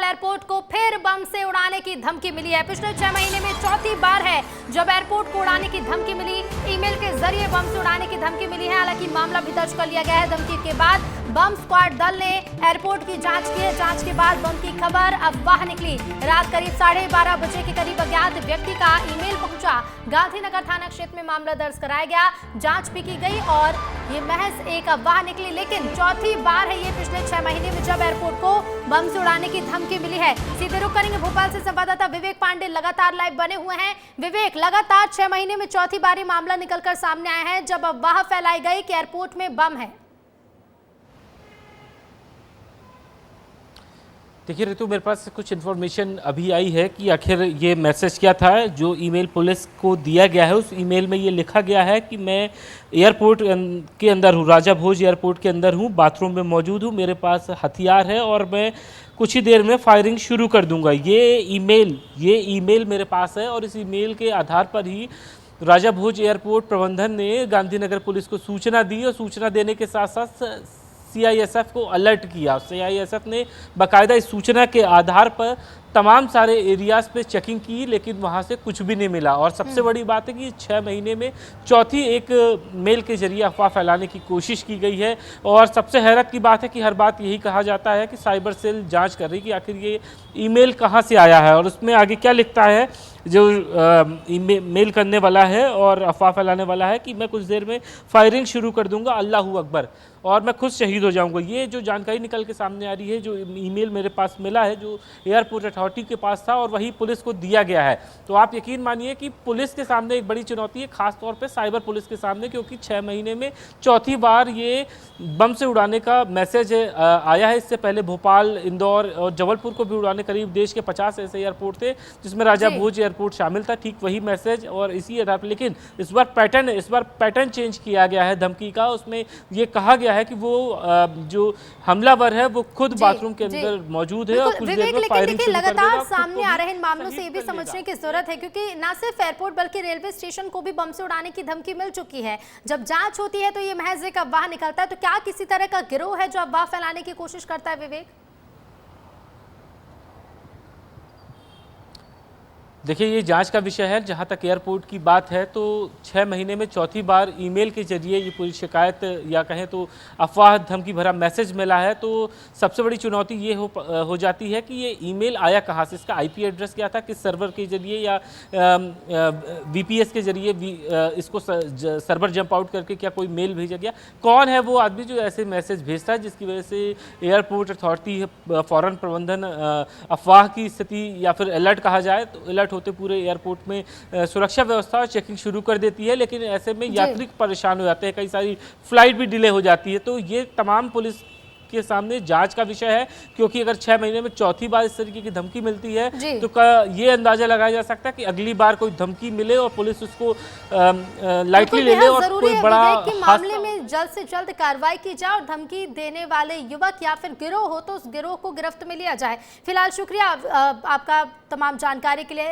Airport को फिर बम से उड़ाने की धमकी मिली है। पिछले 6 महीने में चौथी बार है जब एयरपोर्ट को उड़ाने की धमकी मिली। ईमेल के जरिए बम से उड़ाने की धमकी मिली है। हालांकि मामला भी दर्ज कर लिया गया है। धमकी के बाद बम स्क्वाड दल ने एयरपोर्ट की जांच की है। जांच के बाद बम की खबर अफवाह निकली। रात करीब 12:30 बजे के करीब अज्ञात व्यक्ति का ईमेल पहुंचा। गांधीनगर थाना क्षेत्र में मामला दर्ज कराया गया, जांच भी की गई और ये महज एक अफवाह निकली। लेकिन चौथी बार है ये पिछले 6 महीने में जब एयरपोर्ट को बम से उड़ाने की धमकी मिली है। सीधे रुख करेंगे भोपाल से संवाददाता विवेक पांडे लगातार लाइव बने हुए हैं। विवेक, लगातार 6 महीने में चौथी बार मामला निकलकर सामने आया है जब अफवाह फैलाई गई कि एयरपोर्ट में बम है। देखिए ऋतु, मेरे पास कुछ इन्फॉर्मेशन अभी आई है कि आखिर ये मैसेज क्या था। जो ईमेल पुलिस को दिया गया है उस ईमेल में ये लिखा गया है कि मैं एयरपोर्ट के अंदर हूँ, राजा भोज एयरपोर्ट के अंदर हूँ, बाथरूम में मौजूद हूँ, मेरे पास हथियार है और मैं कुछ ही देर में फायरिंग शुरू कर दूंगा। ये ईमेल मेरे पास है और इस ईमेल के आधार पर ही राजा भोज एयरपोर्ट प्रबंधन ने गांधीनगर पुलिस को सूचना दी और सूचना देने के साथ साथ सीआईएसएफ को अलर्ट किया। सीआईएसएफ ने बाकायदा इस सूचना के आधार पर तमाम सारे एरियाज पे चेकिंग की, लेकिन वहाँ से कुछ भी नहीं मिला। और सबसे बड़ी बात है कि 6 महीने में चौथी एक मेल के जरिए अफवाह फैलाने की कोशिश की गई है। और सबसे हैरत की बात है कि हर बात यही कहा जाता है कि साइबर सेल जांच कर रही कि आखिर ये ईमेल कहाँ से आया है और उसमें आगे क्या लिखता है जो मेल करने वाला है और अफवाह फैलाने वाला है कि मैं कुछ देर में फायरिंग शुरू कर दूंगा, अल्लाहू अकबर, और मैं खुद शहीद हो जाऊंगा। ये जो जानकारी निकल के सामने आ रही है, जो ईमेल मेरे पास मिला है, जो एयरपोर्ट अथॉरिटी के पास था और वही पुलिस को दिया गया है। तो आप यकीन मानिए कि पुलिस के सामने एक बड़ी चुनौती है, खासतौर पे साइबर पुलिस के सामने, क्योंकि 6 महीने में चौथी बार ये बम से उड़ाने का मैसेज आया है। इससे पहले भोपाल, इंदौर और जबलपुर को भी उड़ाने करीब देश के 50 ऐसे एयरपोर्ट थे जिसमें राजा भोज एयरपोर्ट शामिल था। ठीक वही मैसेज और इसी आधार पर, लेकिन इस बार पैटर्न चेंज किया गया है धमकी का। उसमें ये कहा गया है कि वो जो हमलावर है वो खुद बाथरूम के अंदर मौजूद है और कुछ देर में फायरिंग शुरू कर देगा। लगातार सामने आ रहे इन मामलों से ये भी समझने की जरूरत है, क्योंकि न सिर्फ एयरपोर्ट बल्कि रेलवे स्टेशन को भी बम से उड़ाने की धमकी मिल चुकी है। जब जांच होती है तो ये महज एक अफवाह निकलता है। तो क्या किसी तरह का गिरोह है जो अफवाह फैलाने की कोशिश करता है, विवेक? देखिए, ये जांच का विषय है। जहां तक एयरपोर्ट की बात है तो 6 महीने में चौथी बार ईमेल के जरिए ये पूरी शिकायत या कहें तो अफवाह धमकी भरा मैसेज मिला है। तो सबसे बड़ी चुनौती ये हो जाती है कि ये ईमेल आया कहाँ से, इसका आईपी एड्रेस क्या था, किस सर्वर के जरिए या वीपीएस के जरिए इसको सर्वर जंप आउट करके क्या कोई मेल भेजा गया। कौन है वो आदमी जो ऐसे मैसेज भेजता है जिसकी वजह से एयरपोर्ट अथॉरिटी फौरन प्रबंधन अफवाह की स्थिति या फिर अलर्ट कहा जाए तो अलर्ट होते पूरे एयरपोर्ट में सुरक्षा व्यवस्था और चेकिंग शुरू कर देती है। लेकिन ऐसे में यात्री परेशान हो जाते हैं, कई सारी फ्लाइट भी डिले हो जाती है। तो ये तमाम पुलिस के सामने जांच का विषय है, क्योंकि अगर 6 महीने में चौथी बार इस तरीके की धमकी मिलती है तो ये अंदाजा लगाया जा सकता है कि अगली बार कोई धमकी मिले और पुलिस उसको लाइटली ले ले और कोई बड़ा मामले में जल्द से जल्द कार्रवाई की जाए और धमकी देने वाले युवक या फिर गिरोह हो तो उस गिरोह को गिरफ्त में लिया जाए। फिलहाल शुक्रिया आपका तमाम जानकारी के लिए।